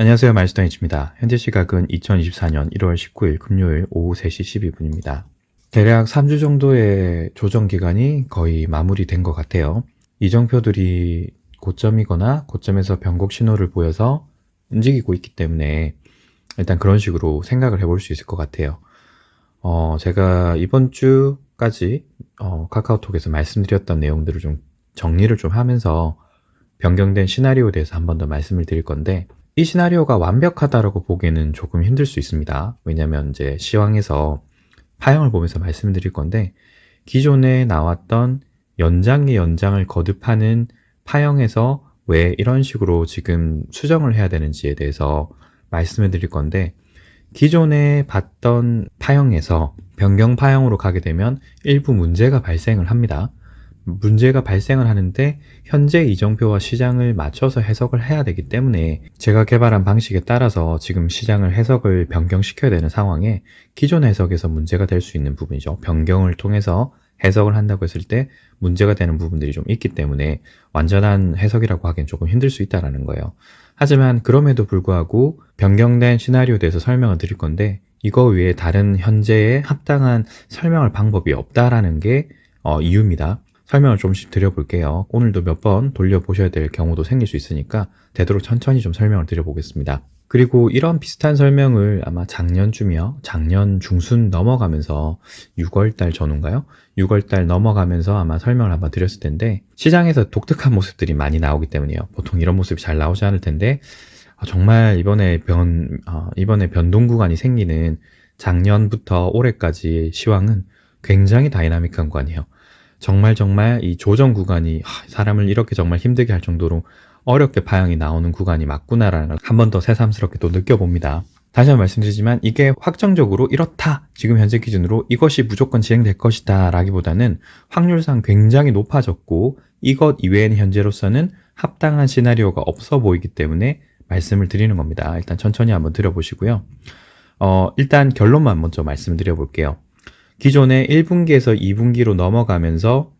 안녕하세요. 마이스터니치입니다. 현재 시각은 2024년 1월 19일 금요일 오후 3시 12분입니다. 대략 3주 정도의 조정 기간이 거의 마무리된 것 같아요. 이정표들이 고점이거나 고점에서 변곡 신호를 보여서 움직이고 있기 때문에 일단 그런 식으로 생각을 해볼 수 있을 것 같아요. 제가 이번 주까지 카카오톡에서 말씀드렸던 내용들을 좀 정리를 좀 하면서 변경된 시나리오에 대해서 한 번 더 말씀을 드릴 건데, 이 시나리오가 완벽하다라고 보기에는 조금 힘들 수 있습니다. 왜냐면 이제 시황에서 파형을 보면서 말씀을 드릴 건데, 기존에 나왔던 연장의 연장을 거듭하는 파형에서 왜 이런 식으로 지금 수정을 해야 되는지에 대해서 말씀을 드릴 건데, 기존에 봤던 파형에서 변경 파형으로 가게 되면 일부 문제가 발생을 합니다. 문제가 발생을 하는데 현재 이정표와 시장을 맞춰서 해석을 해야 되기 때문에 제가 개발한 방식에 따라서 지금 시장을 해석을 변경시켜야 되는 상황에 기존 해석에서 문제가 될 수 있는 부분이죠. 변경을 통해서 해석을 한다고 했을 때 문제가 되는 부분들이 좀 있기 때문에 완전한 해석이라고 하기엔 조금 힘들 수 있다는 거예요. 하지만 그럼에도 불구하고 변경된 시나리오에 대해서 설명을 드릴 건데, 이거 외에 다른 현재에 합당한 설명할 방법이 없다라는 게 이유입니다. 설명을 조금씩 드려볼게요. 오늘도 몇 번 돌려보셔야 될 경우도 생길 수 있으니까 되도록 천천히 좀 설명을 드려보겠습니다. 그리고 이런 비슷한 설명을 아마 작년쯤이요. 작년 중순 넘어가면서 6월달 전후인가요? 6월달 넘어가면서 아마 설명을 한번 드렸을 텐데, 시장에서 독특한 모습들이 많이 나오기 때문이에요. 보통 이런 모습이 잘 나오지 않을 텐데, 정말 이번에 변동 구간이 생기는 작년부터 올해까지 시황은 굉장히 다이나믹한 구간이에요. 정말 이 조정 구간이 사람을 이렇게 정말 힘들게 할 정도로 어렵게 파형이 나오는 구간이 맞구나라는 걸 한 번 더 새삼스럽게 또 느껴봅니다. 다시 한번 말씀드리지만 이게 확정적으로 이렇다, 지금 현재 기준으로 이것이 무조건 진행될 것이다 라기보다는 확률상 굉장히 높아졌고 이것 이외에는 현재로서는 합당한 시나리오가 없어 보이기 때문에 말씀을 드리는 겁니다. 일단 천천히 한번 들어보시고요. 일단 결론만 먼저 말씀드려 볼게요. 기존에 1분기에서 2분기로 넘어가면서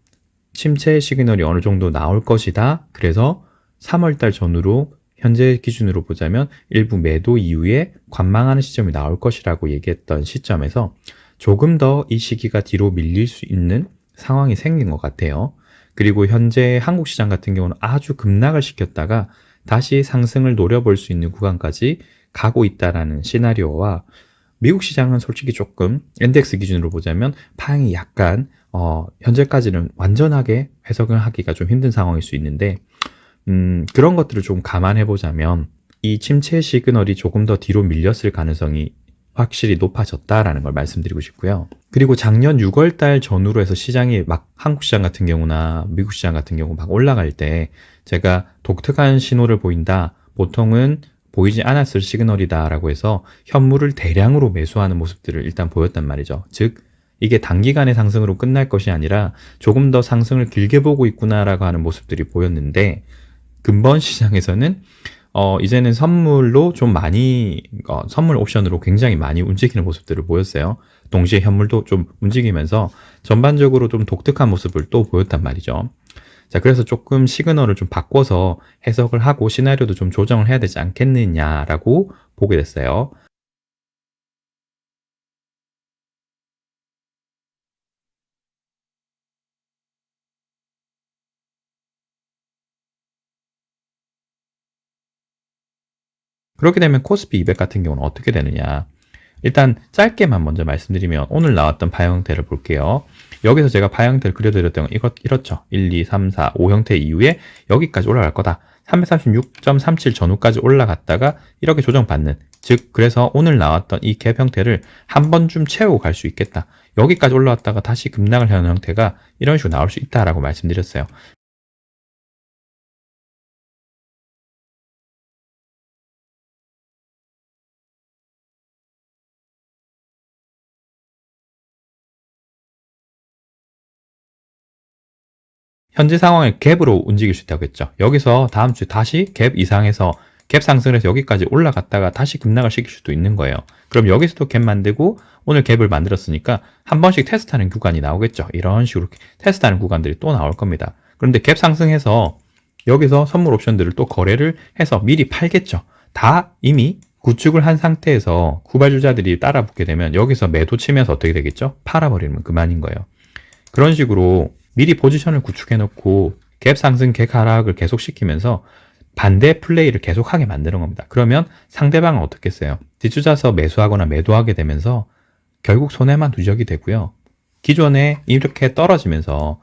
침체 시그널이 어느 정도 나올 것이다. 그래서 3월달 전후로 현재 기준으로 보자면 일부 매도 이후에 관망하는 시점이 나올 것이라고 얘기했던 시점에서 조금 더 이 시기가 뒤로 밀릴 수 있는 상황이 생긴 것 같아요. 그리고 현재 한국 시장 같은 경우는 아주 급락을 시켰다가 다시 상승을 노려볼 수 있는 구간까지 가고 있다라는 시나리오와, 미국 시장은 솔직히 조금 인덱스 기준으로 보자면 파행이 약간 현재까지는 완전하게 해석을 하기가 좀 힘든 상황일 수 있는데, 그런 것들을 좀 감안해 보자면 이 침체 시그널이 조금 더 뒤로 밀렸을 가능성이 확실히 높아졌다라는 걸 말씀드리고 싶고요. 그리고 작년 6월 달 전후로 해서 시장이 막 한국 시장 같은 경우나 미국 시장 같은 경우 막 올라갈 때 제가 독특한 신호를 보인다, 보통은 보이지 않았을 시그널이다라고 해서 현물을 대량으로 매수하는 모습들을 일단 보였단 말이죠. 즉 이게 단기간의 상승으로 끝날 것이 아니라 조금 더 상승을 길게 보고 있구나라고 하는 모습들이 보였는데, 근본 시장에서는 이제는 선물로 좀 많이 선물 옵션으로 굉장히 많이 움직이는 모습들을 보였어요. 동시에 현물도 좀 움직이면서 전반적으로 좀 독특한 모습을 또 보였단 말이죠. 자, 그래서 조금 시그널을 좀 바꿔서 해석을 하고 시나리오도 좀 조정을 해야 되지 않겠느냐라고 보게 됐어요. 그렇게 되면 코스피 200 같은 경우는 어떻게 되느냐. 일단 짧게만 먼저 말씀드리면 오늘 나왔던 파형태를 볼게요. 여기서 제가 파형태를 그려드렸던 건 이렇죠. 1, 2, 3, 4, 5 형태 이후에 여기까지 올라갈 거다. 336.37 전후까지 올라갔다가 이렇게 조정받는, 즉 그래서 오늘 나왔던 이 갭 형태를 한 번쯤 채우고 갈 수 있겠다. 여기까지 올라왔다가 다시 급락을 하는 형태가 이런 식으로 나올 수 있다라고 말씀드렸어요. 현재 상황을 갭으로 움직일 수 있다고 했죠. 여기서 다음 주에 다시 갭 이상에서 갭 상승을 해서 여기까지 올라갔다가 다시 급락을 시킬 수도 있는 거예요. 그럼 여기서도 갭 만들고 오늘 갭을 만들었으니까 한 번씩 테스트하는 구간이 나오겠죠. 이런 식으로 테스트하는 구간들이 또 나올 겁니다. 그런데 갭 상승해서 여기서 선물 옵션들을 또 거래를 해서 미리 팔겠죠. 다 이미 구축을 한 상태에서 후발주자들이 따라붙게 되면 여기서 매도 치면서 어떻게 되겠죠? 팔아버리면 그만인 거예요. 그런 식으로 미리 포지션을 구축해 놓고 갭 상승, 갭 하락을 계속 시키면서 반대 플레이를 계속하게 만드는 겁니다. 그러면 상대방은 어떻겠어요? 뒤쫓아서 매수하거나 매도하게 되면서 결국 손해만 누적이 되고요. 기존에 이렇게 떨어지면서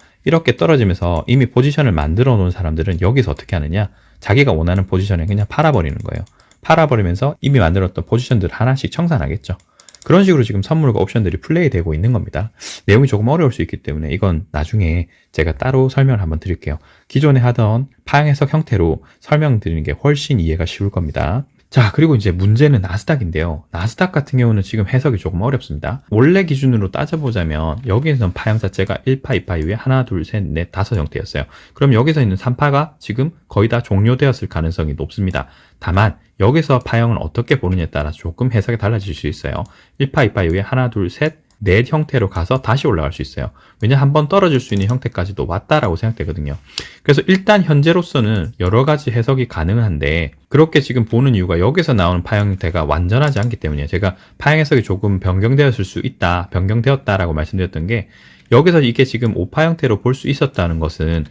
이미 포지션을 만들어 놓은 사람들은 여기서 어떻게 하느냐? 자기가 원하는 포지션에 그냥 팔아버리는 거예요. 팔아버리면서 이미 만들었던 포지션들을 하나씩 청산하겠죠. 그런 식으로 지금 선물과 옵션들이 플레이되고 있는 겁니다. 내용이 조금 어려울 수 있기 때문에 이건 나중에 제가 따로 설명을 한번 드릴게요. 기존에 하던 파양 해석 형태로 설명드리는 게 훨씬 이해가 쉬울 겁니다. 자, 그리고 이제 문제는 나스닥인데요. 나스닥 같은 경우는 지금 해석이 조금 어렵습니다. 원래 기준으로 따져보자면 여기에서는 파양 자체가 1파, 2파 이후에 하나, 둘, 셋, 넷, 다섯 형태였어요. 그럼 여기서 있는 3파가 지금 거의 다 종료되었을 가능성이 높습니다. 다만 여기서 파형을 어떻게 보느냐에 따라 조금 해석이 달라질 수 있어요. 1파, 2파 이후에 하나, 둘, 셋, 넷 형태로 가서 다시 올라갈 수 있어요. 왜냐 한번 떨어질 수 있는 형태까지도 왔다라고 생각되거든요. 그래서 일단 현재로서는 여러 가지 해석이 가능한데 그렇게 지금 보는 이유가 여기서 나오는 파형 형태가 완전하지 않기 때문이에요. 제가 파형 해석이 조금 변경되었을 수 있다, 변경되었다라고 말씀드렸던 게 여기서 이게 지금 5파 형태로 볼 수 있었다는 것은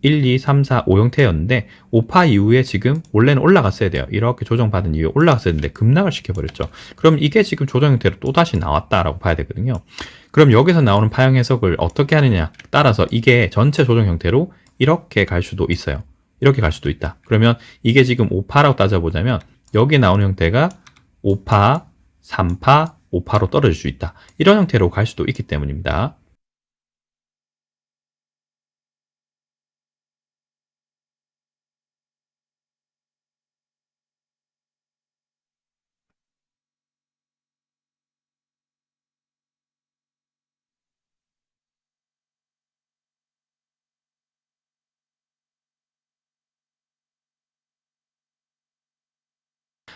1, 2, 3, 4, 5 형태였는데 5파 이후에 지금 원래는 올라갔어야 돼요. 이렇게 조정받은 이후에 올라갔어야 되는데 급락을 시켜버렸죠. 그럼 이게 지금 조정 형태로 또다시 나왔다라고 봐야 되거든요. 그럼 여기서 나오는 파형 해석을 어떻게 하느냐 따라서 이게 전체 조정 형태로 이렇게 갈 수도 있어요. 이렇게 갈 수도 있다. 그러면 이게 지금 5파라고 따져보자면 여기 나오는 형태가 5파, 3파, 5파로 떨어질 수 있다. 이런 형태로 갈 수도 있기 때문입니다.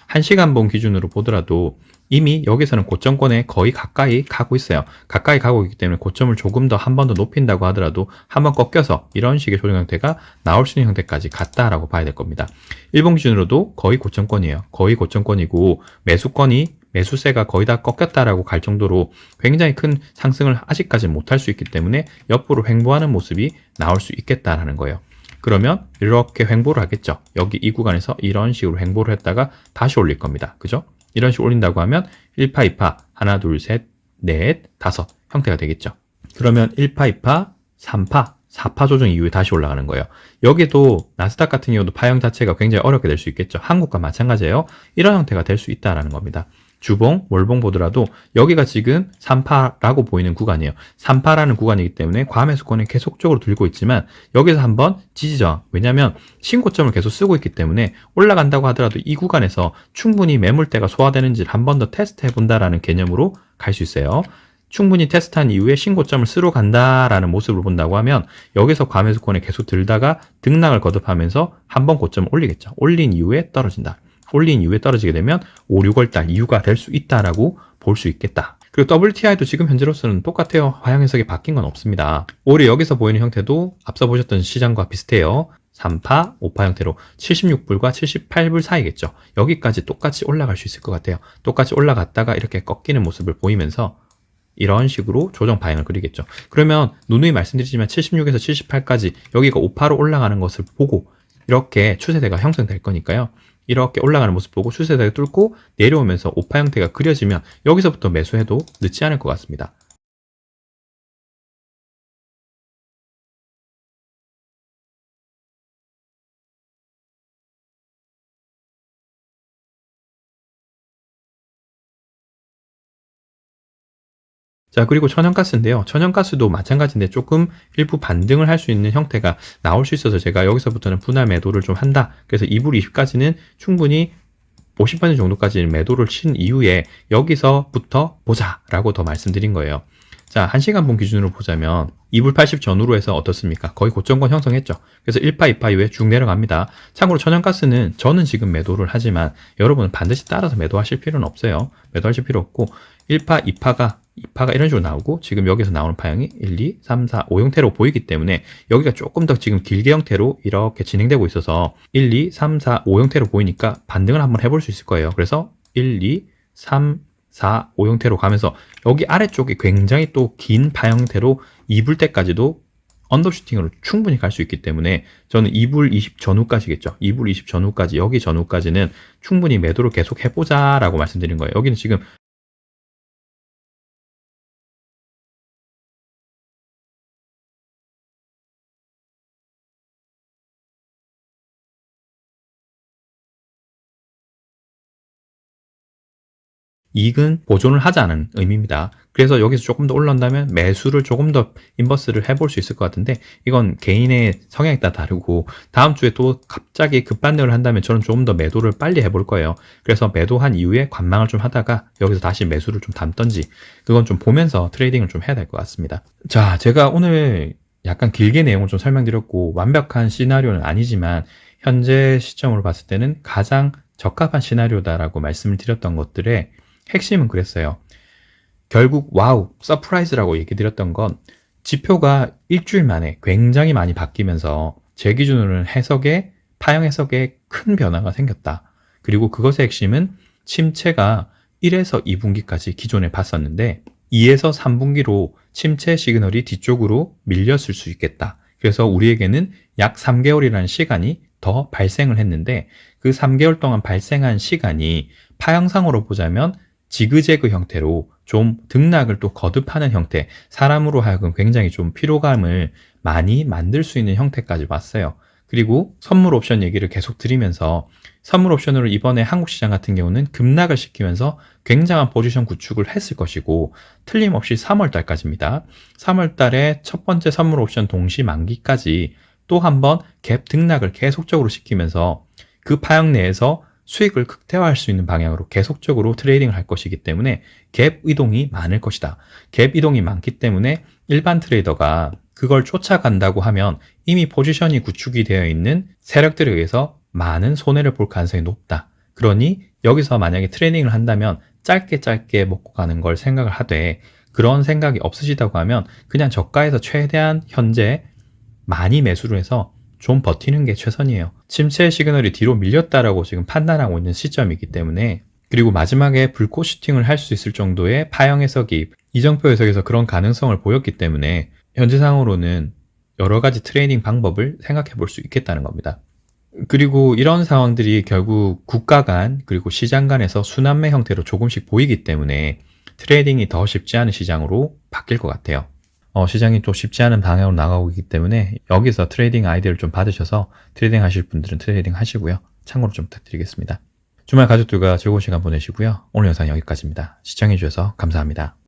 한 시간봉 기준으로 보더라도 이미 여기서는 고점권에 거의 가까이 가고 있어요. 가까이 가고 있기 때문에 고점을 조금 더 한 번 더 높인다고 하더라도 한 번 꺾여서 이런 식의 조정 형태가 나올 수 있는 형태까지 갔다라고 봐야 될 겁니다. 일봉 기준으로도 거의 고점권이에요. 거의 고점권이고 매수세가 거의 다 꺾였다라고 갈 정도로 굉장히 큰 상승을 아직까지 못할 수 있기 때문에 옆으로 횡보하는 모습이 나올 수 있겠다라는 거예요. 그러면 이렇게 횡보를 하겠죠. 여기 이 구간에서 이런 식으로 횡보를 했다가 다시 올릴 겁니다. 그죠? 이런 식으로 올린다고 하면 1파, 2파, 하나, 둘, 셋, 넷, 다섯 형태가 되겠죠. 그러면 1파, 2파, 3파, 4파 조정 이후에 다시 올라가는 거예요. 여기도 나스닥 같은 경우도 파형 자체가 굉장히 어렵게 될 수 있겠죠. 한국과 마찬가지예요. 이런 형태가 될 수 있다는 겁니다. 주봉, 월봉 보더라도 여기가 지금 3파라고 보이는 구간이에요. 3파라는 구간이기 때문에 과매수권이 계속적으로 들고 있지만 여기서 한번 지지저항. 왜냐하면 신고점을 계속 쓰고 있기 때문에 올라간다고 하더라도 이 구간에서 충분히 매물대가 소화되는지를 한 번 더 테스트 해본다라는 개념으로 갈 수 있어요. 충분히 테스트한 이후에 신고점을 쓰러 간다라는 모습을 본다고 하면 여기서 과매수권에 계속 들다가 등락을 거듭하면서 한 번 고점을 올리겠죠. 올린 이후에 떨어진다. 올린 이후에 떨어지게 되면 5, 6월달 이유가 될 수 있다라고 볼 수 있겠다. 그리고 WTI도 지금 현재로서는 똑같아요. 하향 해석이 바뀐 건 없습니다. 오히려 여기서 보이는 형태도 앞서 보셨던 시장과 비슷해요. 3파, 5파 형태로 76불과 78불 사이겠죠. 여기까지 똑같이 올라갈 수 있을 것 같아요. 똑같이 올라갔다가 이렇게 꺾이는 모습을 보이면서 이런 식으로 조정 방향을 그리겠죠. 그러면 누누이 말씀드리지만 76에서 78까지 여기가 5파로 올라가는 것을 보고 이렇게 추세대가 형성될 거니까요. 이렇게 올라가는 모습 보고 추세대가 뚫고 내려오면서 5파 형태가 그려지면 여기서부터 매수해도 늦지 않을 것 같습니다. 자, 그리고 천연가스인데요. 천연가스도 마찬가지인데 조금 일부 반등을 할 수 있는 형태가 나올 수 있어서 제가 여기서부터는 분할 매도를 좀 한다. 그래서 2불 20까지는 충분히 50% 정도까지 매도를 친 이후에 여기서부터 보자라고 더 말씀드린 거예요. 자, 1시간봉 기준으로 보자면 2불 80 전후로 해서 어떻습니까? 거의 고점권 형성했죠. 그래서 1파, 2파 이후에 쭉 내려갑니다. 참고로 천연가스는 저는 지금 매도를 하지만 여러분은 반드시 따라서 매도하실 필요는 없어요. 매도하실 필요 없고 1파, 2파가 2파가 이런 식으로 나오고 지금 여기서 나오는 파형이 1, 2, 3, 4, 5 형태로 보이기 때문에 여기가 조금 더 지금 길게 형태로 이렇게 진행되고 있어서 1, 2, 3, 4, 5 형태로 보이니까 반등을 한번 해볼 수 있을 거예요. 그래서 1, 2, 3, 4, 5 형태로 가면서 여기 아래쪽이 굉장히 또 긴 파 형태로 2불 때까지도 언더슈팅으로 충분히 갈 수 있기 때문에 저는 2불 20 전후까지겠죠. 2불 20 전후까지, 여기 전후까지는 충분히 매도를 계속 해보자 라고 말씀드린 거예요. 여기는 지금 이익은 보존을 하자는 의미입니다. 그래서 여기서 조금 더 올라온다면 매수를 조금 더 인버스를 해볼 수 있을 것 같은데 이건 개인의 성향에 따라 다르고 다음 주에 또 갑자기 급반등을 한다면 저는 조금 더 매도를 빨리 해볼 거예요. 그래서 매도한 이후에 관망을 좀 하다가 여기서 다시 매수를 좀 담던지 그건 좀 보면서 트레이딩을 좀 해야 될 것 같습니다. 자, 제가 오늘 약간 길게 내용을 좀 설명드렸고 완벽한 시나리오는 아니지만 현재 시점으로 봤을 때는 가장 적합한 시나리오다라고 말씀을 드렸던 것들에 핵심은 그랬어요. 결국 와우, 서프라이즈라고 얘기 드렸던 건 지표가 일주일 만에 굉장히 많이 바뀌면서 제 기준으로는 파형 해석에 큰 변화가 생겼다. 그리고 그것의 핵심은 침체가 1에서 2분기까지 기존에 봤었는데 2에서 3분기로 침체 시그널이 뒤쪽으로 밀렸을 수 있겠다. 그래서 우리에게는 약 3개월이라는 시간이 더 발생을 했는데 그 3개월 동안 발생한 시간이 파형상으로 보자면 지그재그 형태로 좀 등락을 또 거듭하는 형태, 사람으로 하여금 굉장히 좀 피로감을 많이 만들 수 있는 형태까지 왔어요. 그리고 선물 옵션 얘기를 계속 드리면서 선물 옵션으로 이번에 한국 시장 같은 경우는 급락을 시키면서 굉장한 포지션 구축을 했을 것이고 틀림없이 3월 달까지입니다. 3월 달에 첫 번째 선물 옵션 동시 만기까지 또 한 번 갭 등락을 계속적으로 시키면서 그 파형 내에서 수익을 극대화할 수 있는 방향으로 계속적으로 트레이딩을 할 것이기 때문에 갭 이동이 많을 것이다. 갭 이동이 많기 때문에 일반 트레이더가 그걸 쫓아간다고 하면 이미 포지션이 구축이 되어 있는 세력들에 의해서 많은 손해를 볼 가능성이 높다. 그러니 여기서 만약에 트레이딩을 한다면 짧게 먹고 가는 걸 생각을 하되 그런 생각이 없으시다고 하면 그냥 저가에서 최대한 현재 많이 매수를 해서 좀 버티는 게 최선이에요. 침체 시그널이 뒤로 밀렸다라고 지금 판단하고 있는 시점이기 때문에 그리고 마지막에 불꽃 슈팅을 할 수 있을 정도의 파형 해석이 이정표 해석에서 그런 가능성을 보였기 때문에 현재 상으로는 여러 가지 트레이딩 방법을 생각해 볼 수 있겠다는 겁니다. 그리고 이런 상황들이 결국 국가 간 그리고 시장 간에서 순환매 형태로 조금씩 보이기 때문에 트레이딩이 더 쉽지 않은 시장으로 바뀔 것 같아요. 시장이 또 쉽지 않은 방향으로 나가고 있기 때문에 여기서 트레이딩 아이디어를 좀 받으셔서 트레이딩 하실 분들은 트레이딩 하시고요. 참고로 좀 부탁드리겠습니다. 주말 가족들과 즐거운 시간 보내시고요. 오늘 영상 여기까지입니다. 시청해주셔서 감사합니다.